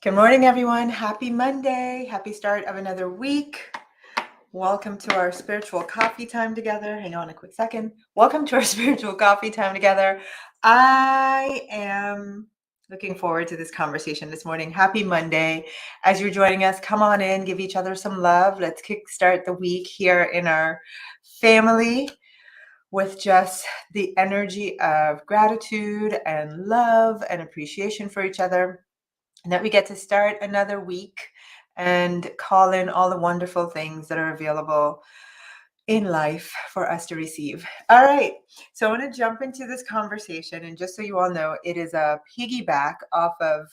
Good morning, everyone. Happy Monday. Happy start of another week. Welcome to our spiritual coffee time together. Hang on a quick second. Welcome to our spiritual coffee time together. I am looking forward to this conversation this morning. Happy Monday. As you're joining us, come on in, give each other some love. Let's kickstart the week here in our family with just the energy of gratitude and love and appreciation for each other, and that we get to start another week and call in all the wonderful things that are available in life for us to receive. All right, so I want to jump into this conversation, and just so you all know, it is a piggyback off of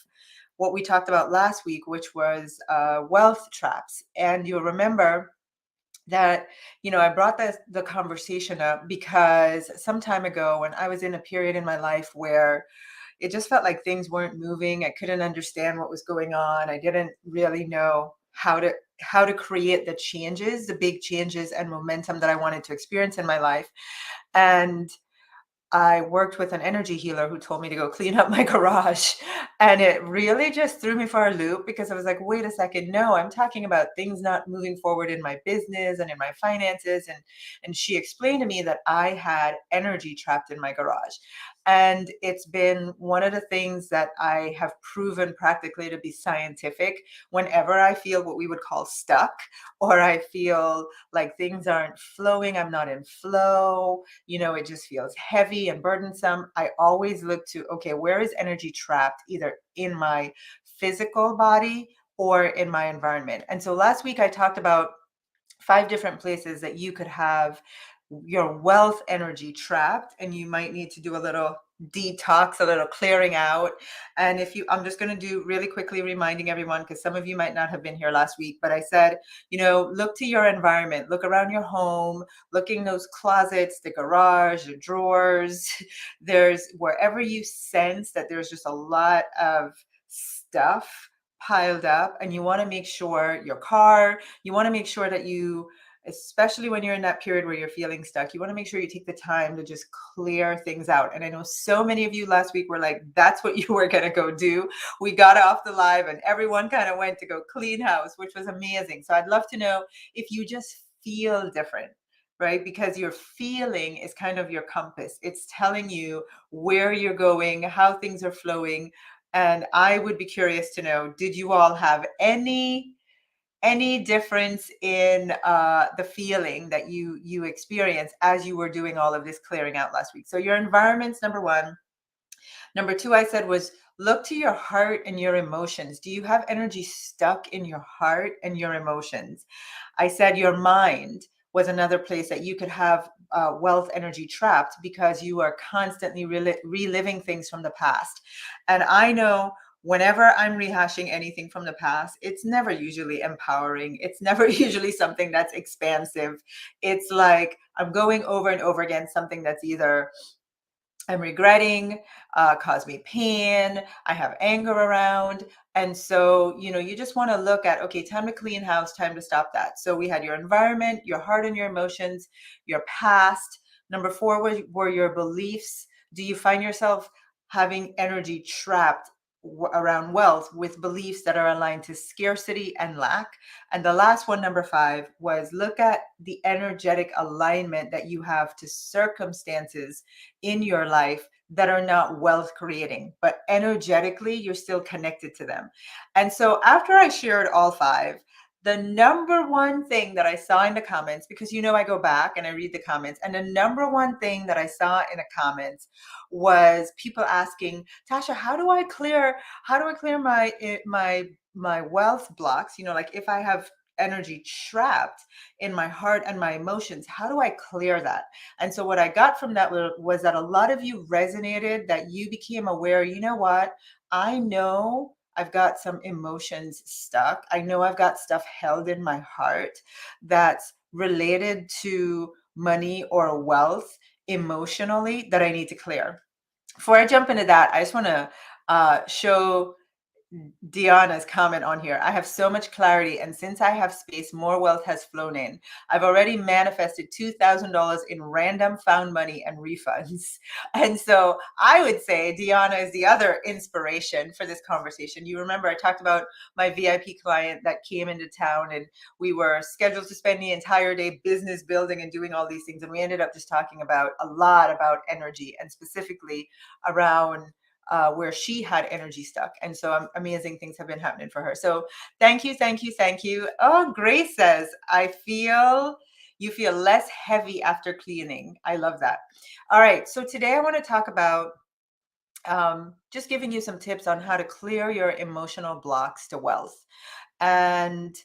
what we talked about last week, which was wealth traps. And you'll remember that I brought the conversation up because some time ago, when I was in a period in my life where it just felt like things weren't moving. I couldn't understand what was going on. I didn't really know how to create the changes, the big changes and momentum that I wanted to experience in my life. And I worked with an energy healer who told me to go clean up my garage. And it really just threw me for a loop because I was like, wait a second, no, I'm talking about things not moving forward in my business and in my finances. And she explained to me that I had energy trapped in my garage. And it's been one of the things that I have proven practically to be scientific. Whenever I feel what we would call stuck, or I feel like things aren't flowing, I'm not in flow, it just feels heavy and burdensome, I always look to, okay, where is energy trapped, either in my physical body or in my environment? And so last week I talked about 5 different places that you could have your wealth energy trapped, and you might need to do a little detox, a little clearing out. And I'm just going to do really quickly, reminding everyone, because some of you might not have been here last week, but I said, look to your environment, look around your home, look in those closets, the garage, the drawers. There's wherever you sense that there's just a lot of stuff piled up, and you want to make sure your car, you want to make sure that you, especially when you're in that period where you're feeling stuck, you want to make sure you take the time to just clear things out. And I know so many of you last week were like, that's what you were going to go do. We got off the live and everyone kind of went to go clean house, which was amazing. So I'd love to know if you just feel different, right? Because your feeling is kind of your compass. It's telling you where you're going, how things are flowing. And I would be curious to know, did you all have any difference in the feeling that you experienced as you were doing all of this clearing out last week? So your environment's number one. Number two, I said, was look to your heart and your emotions. Do you have energy stuck in your heart and your emotions? I said your mind was another place that you could have wealth energy trapped because you are constantly reliving things from the past. And I know whenever I'm rehashing anything from the past, it's never usually empowering. It's never usually something that's expansive. It's like I'm going over and over again something that's either I'm regretting, caused me pain, I have anger around. And so, you just want to look at, okay, time to clean house, time to stop that. So we had your environment, your heart and your emotions, your past. Number four were your beliefs. Do you find yourself having energy trapped around wealth with beliefs that are aligned to scarcity and lack? And the last one, number five, was look at the energetic alignment that you have to circumstances in your life that are not wealth creating, but energetically you're still connected to them. And so after I shared all five, the number one thing that I saw in the comments, because I go back and I read the comments, and the number one thing that I saw in the comments was people asking, Tasha, how do I clear my wealth blocks? Like if I have energy trapped in my heart and my emotions, how do I clear that? And so what I got from that was that a lot of you resonated, that you became aware, what? I know I've got some emotions stuck. I know I've got stuff held in my heart that's related to money or wealth emotionally that I need to clear. Before I jump into that, I just want to show Diana's comment on here. I have so much clarity, and since I have space, more wealth has flown in. I've already manifested $2,000 in random found money and refunds. And so I would say Diana is the other inspiration for this conversation. You remember I talked about my VIP client that came into town, and we were scheduled to spend the entire day business building and doing all these things. And we ended up just talking about a lot about energy, and specifically around where she had energy stuck. And so amazing things have been happening for her. So thank you, thank you, thank you. Oh, Grace says, I feel you feel less heavy after cleaning. I love that. All right. So today I want to talk about just giving you some tips on how to clear your emotional blocks to wealth. And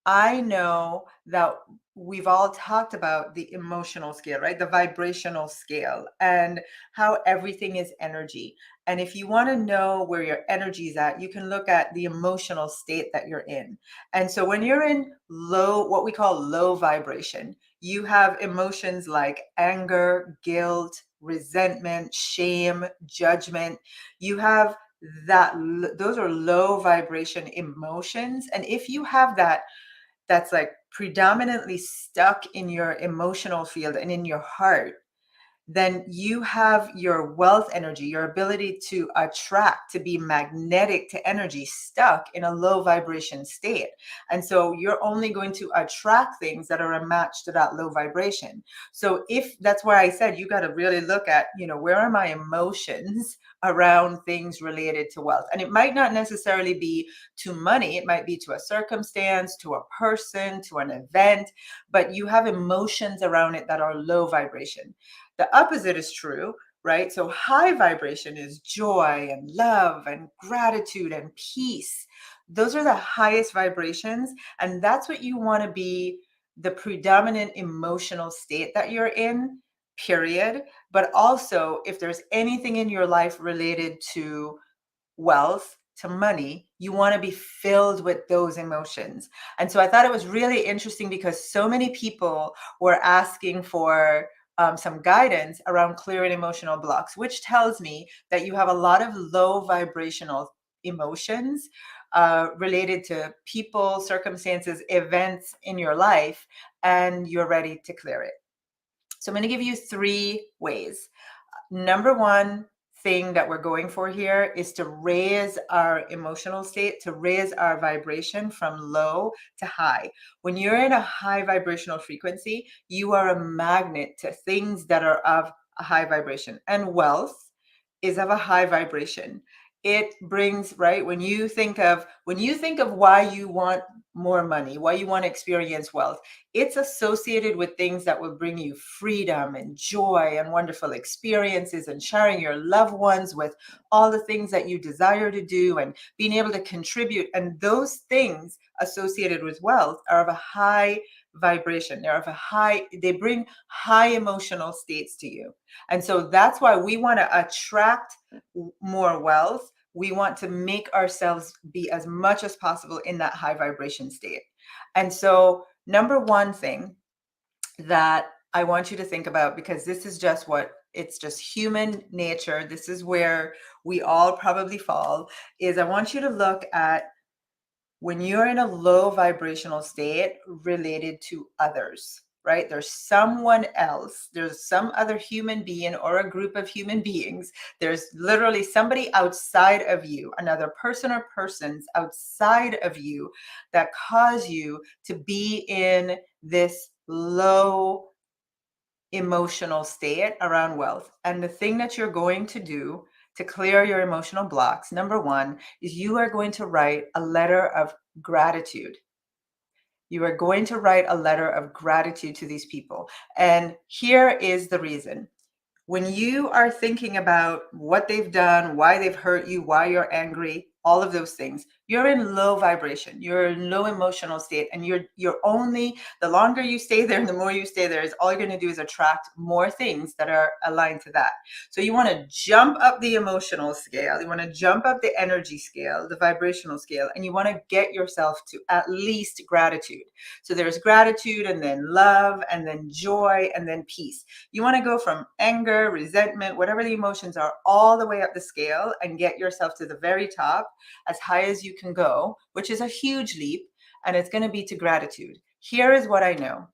I know that we've all talked about the emotional scale, right? The vibrational scale, and how everything is energy. And if you want to know where your energy is at, you can look at the emotional state that you're in. And so when you're in low, what we call low vibration, you have emotions like anger, guilt, resentment, shame, judgment. You have those are low vibration emotions, and if you have that, that's like predominantly stuck in your emotional field and in your heart, then you have your wealth energy, your ability to attract, to be magnetic to energy, stuck in a low vibration state. And so you're only going to attract things that are a match to that low vibration. So if that's why I said you got to really look at, where are my emotions around things related to wealth? And it might not necessarily be to money, it might be to a circumstance, to a person, to an event, but you have emotions around it that are low vibration. The opposite is true, right? So high vibration is joy and love and gratitude and peace. Those are the highest vibrations. And that's what you want to be, the predominant emotional state that you're in, period. But also, if there's anything in your life related to wealth, to money, you want to be filled with those emotions. And so I thought it was really interesting because so many people were asking for some guidance around clearing emotional blocks, which tells me that you have a lot of low vibrational emotions related to people, circumstances, events in your life, and you're ready to clear it. So I'm going to give you 3 ways. Number one thing that we're going for here is to raise our emotional state, to raise our vibration from low to high. When you're in a high vibrational frequency, you are a magnet to things that are of a high vibration. And wealth is of a high vibration. It brings, right, when you think of why you want more money, why you want to experience wealth, it's associated with things that will bring you freedom and joy and wonderful experiences and sharing your loved ones with all the things that you desire to do and being able to contribute. And those things associated with wealth are of a high vibration. They bring high emotional states to you. And so that's why we want to attract more wealth. We want to make ourselves be as much as possible in that high vibration state. And so number one thing that I want you to think about, because this is just it's just human nature, this is where we all probably fall, is I want you to look at when you're in a low vibrational state related to others, right? There's someone else, there's some other human being or a group of human beings. There's literally somebody outside of you, another person or persons outside of you that cause you to be in this low emotional state around wealth. And the thing that you're going to do to clear your emotional blocks, number one, is you are going to write a letter of gratitude. You are going to write a letter of gratitude to these people. And here is the reason. When you are thinking about what they've done, why they've hurt you, why you're angry, all of those things, you're in low vibration, you're in low emotional state, and you're only, the longer you stay there, the more you stay there, is all you're going to do is attract more things that are aligned to that. So you want to jump up the emotional scale, you want to jump up the energy scale, the vibrational scale, and you want to get yourself to at least gratitude. So there's gratitude, and then love, and then joy, and then peace. You want to go from anger, resentment, whatever the emotions are, all the way up the scale and get yourself to the very top, as high as you can go, which is a huge leap, and it's going to be to gratitude. Here is what I know.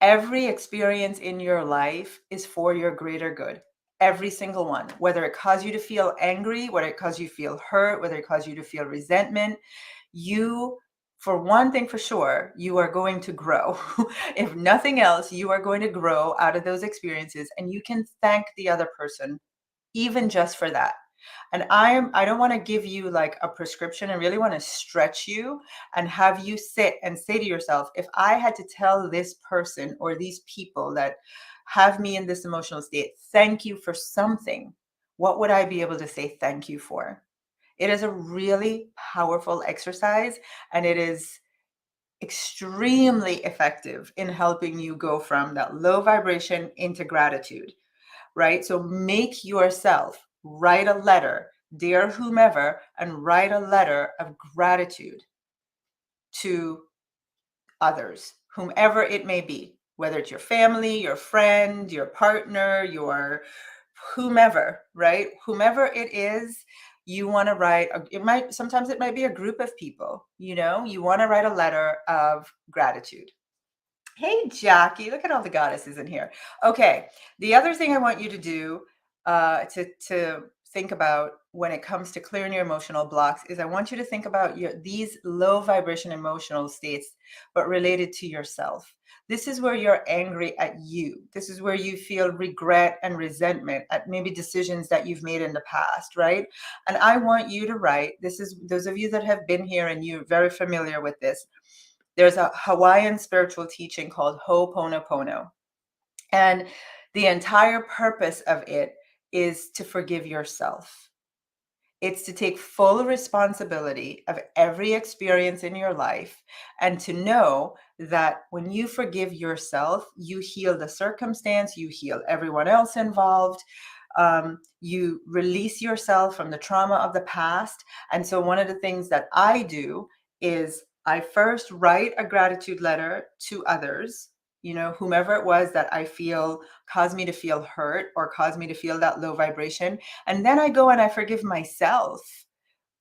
Every experience in your life is for your greater good. Every single one, whether it caused you to feel angry, whether it caused you to feel hurt, whether it caused you to feel resentment, you, for one thing for sure, you are going to grow. If nothing else, you are going to grow out of those experiences, and you can thank the other person even just for that. And I don't want to give you like a prescription. I really want to stretch you and have you sit and say to yourself, if I had to tell this person or these people that have me in this emotional state, thank you for something, what would I be able to say thank you for? It is a really powerful exercise, and it is extremely effective in helping you go from that low vibration into gratitude, right? So make yourself write a letter, dear whomever, and write a letter of gratitude to others, whomever it may be, whether it's your family, your friend, your partner, your whomever, right? Whomever it is, you want to write, sometimes it might be a group of people, you want to write a letter of gratitude. Hey, Jackie, look at all the goddesses in here. Okay, the other thing I want you to do to think about when it comes to clearing your emotional blocks is I want you to think about these low vibration emotional states, but related to yourself. This is where you're angry at you. This is where you feel regret and resentment at maybe decisions that you've made in the past, right? And I want you to write, this is those of you that have been here and you're very familiar with this. There's a Hawaiian spiritual teaching called Ho'oponopono. And the entire purpose of it is to forgive yourself. It's to take full responsibility of every experience in your life and to know that when you forgive yourself, you heal the circumstance, you heal everyone else involved. You release yourself from the trauma of the past. And so, one of the things that I do is I first write a gratitude letter to others, whomever it was that I feel caused me to feel hurt or caused me to feel that low vibration. And then I go and I forgive myself,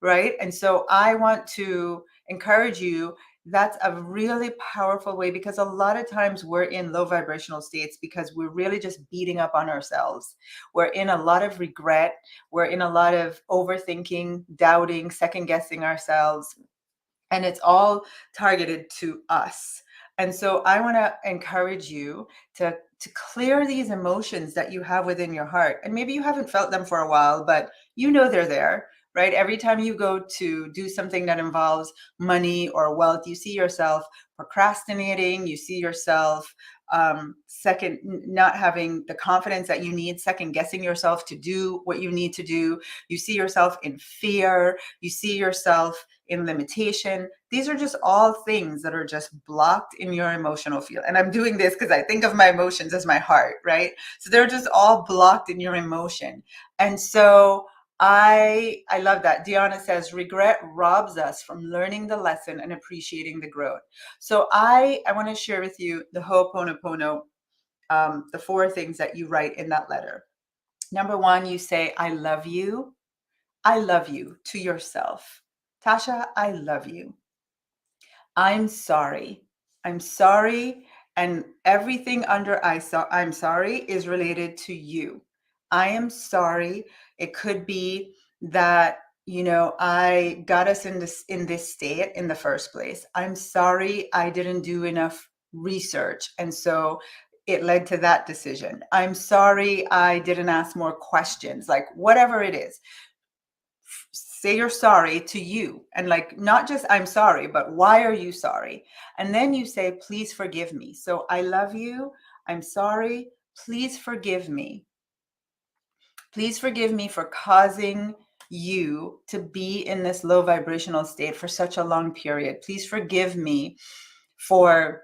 right? And so I want to encourage you. That's a really powerful way, because a lot of times we're in low vibrational states because we're really just beating up on ourselves. We're in a lot of regret. We're in a lot of overthinking, doubting, second guessing ourselves. And it's all targeted to us. And so I want to encourage you to clear these emotions that you have within your heart. And maybe you haven't felt them for a while, but they're there, right? Every time you go to do something that involves money or wealth, you see yourself procrastinating, you see yourself not having the confidence that you need, second guessing yourself to do what you need to do. You see yourself in fear, you see yourself in limitation. These are just all things that are just blocked in your emotional field. And I'm doing this because I think of my emotions as my heart, right? So they're just all blocked in your emotion. And so I love that. Deanna says, regret robs us from learning the lesson and appreciating the growth. So I want to share with you the Ho'oponopono, the 4 things that you write in that letter. Number 1, you say, I love you. I love you to yourself. Tasha, I love you. I'm sorry. I'm sorry. And everything under I'm sorry is related to you. I am sorry. It could be that, I got us in this state in the first place. I'm sorry I didn't do enough research. And so it led to that decision. I'm sorry I didn't ask more questions, like whatever it is. Say you're sorry to you, and like not just I'm sorry, but why are you sorry? And then you say, please forgive me. So I love you. I'm sorry. Please forgive me. Please forgive me for causing you to be in this low vibrational state for such a long period. Please forgive me for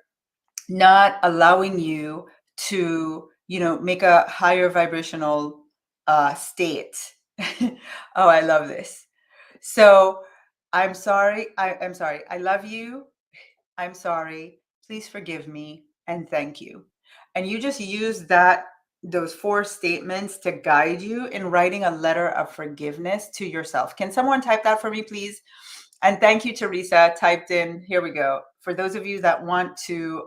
not allowing you to, make a higher vibrational state. Oh, I love this. So I'm sorry. I'm sorry. I love you. I'm sorry. Please forgive me and thank you. And you just use that those 4 statements to guide you in writing a letter of forgiveness to yourself. Can someone type that for me, please? And thank you, Teresa. Typed in. Here we go. For those of you that want to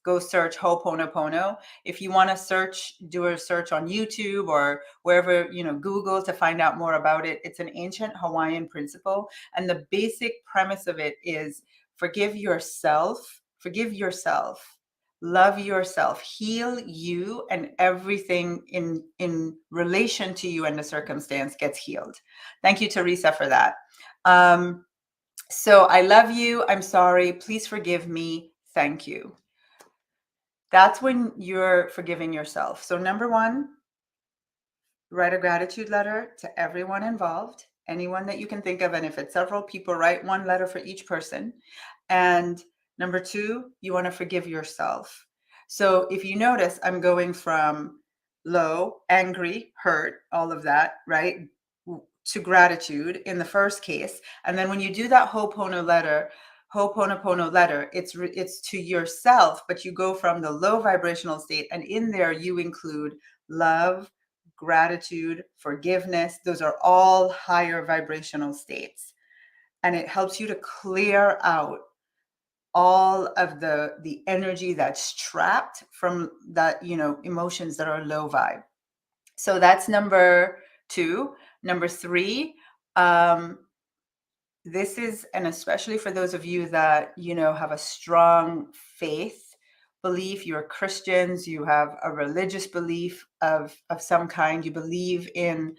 go search Ho'oponopono, if you want to search, do a search on YouTube or wherever, Google to find out more about it. It's an ancient Hawaiian principle. And the basic premise of it is forgive yourself, love yourself, heal you, and everything in relation to you and the circumstance gets healed. Thank you, Teresa, for that. So I love you. I'm sorry. Please forgive me. Thank you. That's when you're forgiving yourself. So number 1, write a gratitude letter to everyone involved, anyone that you can think of. And if it's several people, write 1 letter for each person. And number 2, you want to forgive yourself. So if you notice, I'm going from low, angry, hurt, all of that, right, to gratitude in the first case. And then when you do that Ho'oponopono letter, it's to yourself, but you go from the low vibrational state, and in there you include love, gratitude, forgiveness. Those are all higher vibrational states. And it helps you to clear out all of the energy that's trapped from that, emotions that are low vibe. So that's number 2. Number 3, this is, and especially for those of you that, have a strong faith belief, you're Christians, you have a religious belief of some kind, you believe in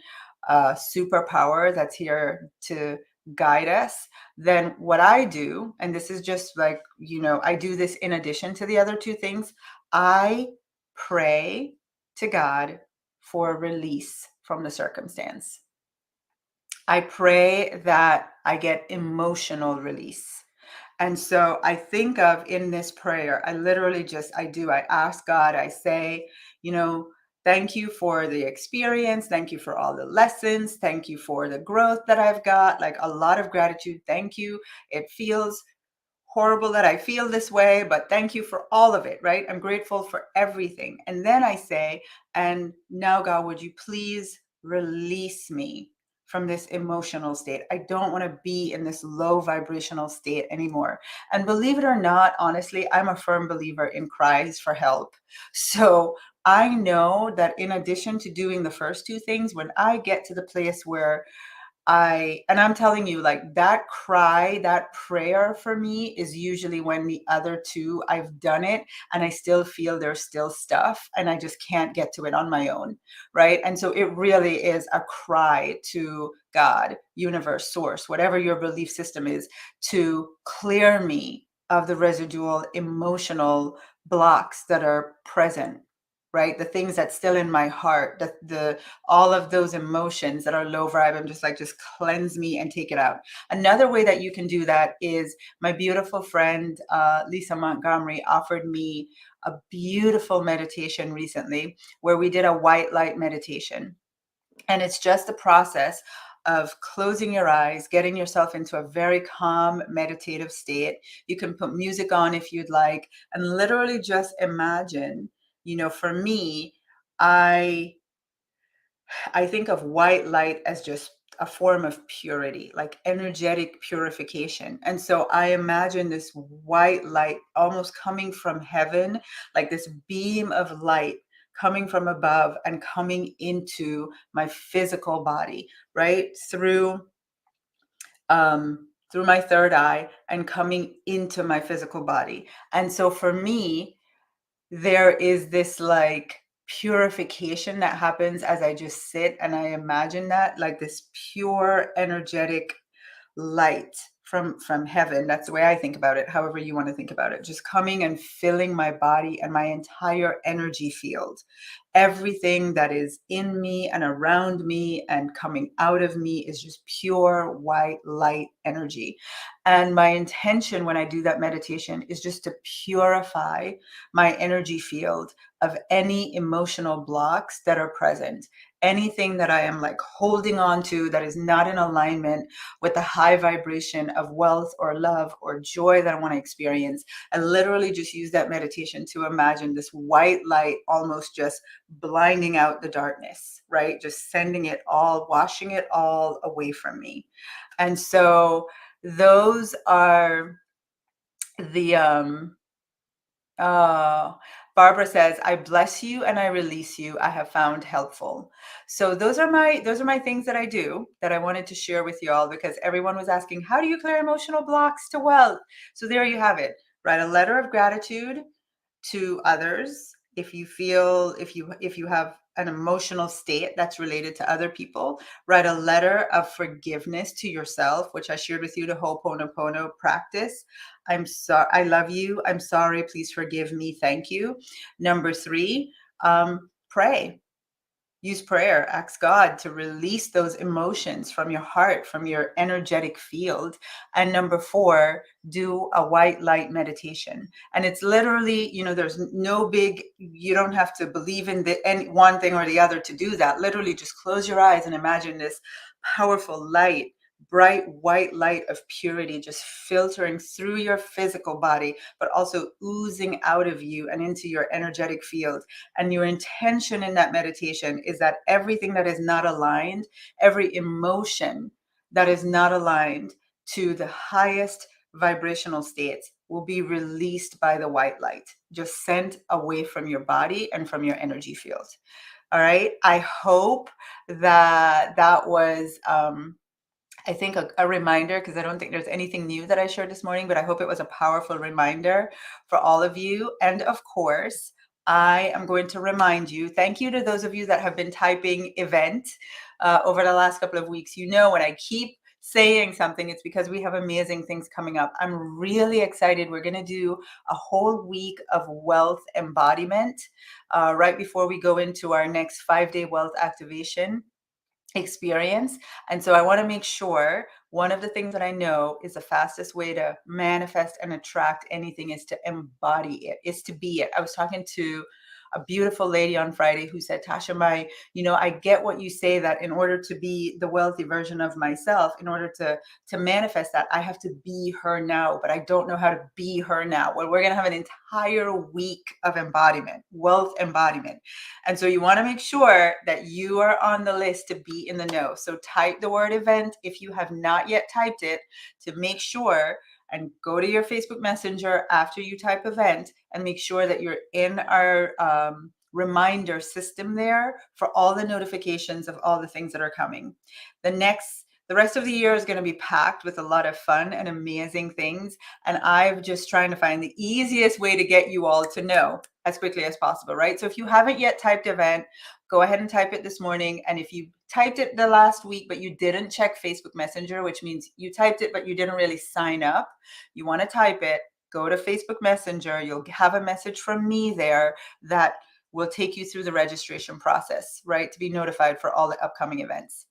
a superpower that's here to guide us, then what I do, and this is just like, I do this in addition to the other 2 things, I pray to God for release from the circumstance. I pray that I get emotional release. And so I think of in this prayer, I literally I ask God, I say, thank you for the experience. Thank you for all the lessons. Thank you for the growth that I've got, like a lot of gratitude. Thank you. It feels horrible that I feel this way, but thank you for all of it, right? I'm grateful for everything. And then I say, and now God, would you please release me from this emotional state? I don't want to be in this low vibrational state anymore. And believe it or not, honestly, I'm a firm believer in cries for help. So I know that in addition to doing the first 2 things, when I get to the place where I'm telling you, like that cry, that prayer for me is usually when the other 2, I've done it and I still feel there's still stuff and I just can't get to it on my own, right? And so it really is a cry to God, universe, source, whatever your belief system is, to clear me of the residual emotional blocks that are present, right? The things that's still in my heart, the all of those emotions that are low vibe, I'm just cleanse me and take it out. Another way that you can do that is my beautiful friend Lisa Montgomery offered me a beautiful meditation recently where we did a white light meditation. And it's just a process of closing your eyes, getting yourself into a very calm meditative state. You can put music on if you'd like, and literally just imagine, for me, I think of white light as just a form of purity, like energetic purification. And so I imagine this white light almost coming from heaven, like this beam of light coming from above and coming into my physical body, right? Through my third eye and coming into my physical body. And so for me, there is this like purification that happens as I just sit and I imagine that like this pure energetic light from heaven. That's the way I think about it, however you want to think about it, just coming and filling my body and my entire energy field. Everything that is in me and around me and coming out of me is just pure white light energy. And my intention when I do that meditation is just to purify my energy field of any emotional blocks that are present. Anything that I am like holding on to that is not in alignment with the high vibration of wealth or love or joy that I want to experience. I literally just use that meditation to imagine this white light almost just blinding out the darkness, right? Just sending it all, washing it all away from me. And so those are the uh Barbara says, I bless you and I release you. I have found helpful. So those are my things that I do that I wanted to share with you all, because everyone was asking, how do you clear emotional blocks to wealth? So there you have it. Write a letter of gratitude to others. If you have an emotional state that's related to other people, write a letter of forgiveness to yourself, which I shared with you, the Ho'oponopono practice. I'm sorry, I love you, I'm sorry, please forgive me, thank you. Number 3, pray. Use prayer. Ask God to release those emotions from your heart, from your energetic field. And number 4, do a white light meditation. And it's literally, there's no big, you don't have to believe in any one thing or the other to do that. Literally just close your eyes and imagine this powerful light, bright white light of purity just filtering through your physical body, but also oozing out of you and into your energetic field. And your intention in that meditation is that everything that is not aligned, every emotion that is not aligned to the highest vibrational states, will be released by the white light, just sent away from your body and from your energy field. All right. I hope that was I think a reminder, because I don't think there's anything new that I shared this morning, but I hope it was a powerful reminder for all of you. And of course, I am going to remind you, thank you to those of you that have been typing event over the last couple of weeks. When I keep saying something, it's because we have amazing things coming up. I'm really excited. We're going to do a whole week of wealth embodiment right before we go into our next 5-day wealth activation experience. And so I want to make sure, one of the things that I know is the fastest way to manifest and attract anything is to embody it, is to be it. I was talking to a beautiful lady on Friday who said, Tasha, I get what you say, that in order to be the wealthy version of myself, in order to manifest that, I have to be her now, but I don't know how to be her now. Well, we're going to have an entire week of embodiment, wealth embodiment. And so you want to make sure that you are on the list to be in the know. So type the word event if you have not yet typed it, to make sure, and go to your Facebook Messenger after you type event and make sure that you're in our reminder system there for all the notifications of all the things that are coming. The rest of the year is going to be packed with a lot of fun and amazing things. And I'm just trying to find the easiest way to get you all to know as quickly as possible, right? So if you haven't yet typed event, go ahead and type it this morning. And if you typed it the last week, but you didn't check Facebook Messenger, which means you typed it, but you didn't really sign up, you want to type it, go to Facebook Messenger. You'll have a message from me there that will take you through the registration process, right? To be notified for all the upcoming events.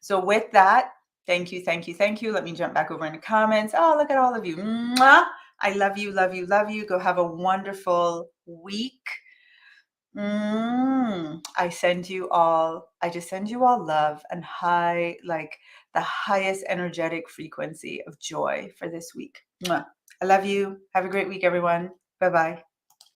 So with that, thank you, thank you, thank you. Let me jump back over in the comments. Oh, look at all of you. Mwah! I love you, love you, love you. Go have a wonderful week. I just send you all love and the highest energetic frequency of joy for this week. Mwah. I love you. Have a great week, everyone. Bye-bye.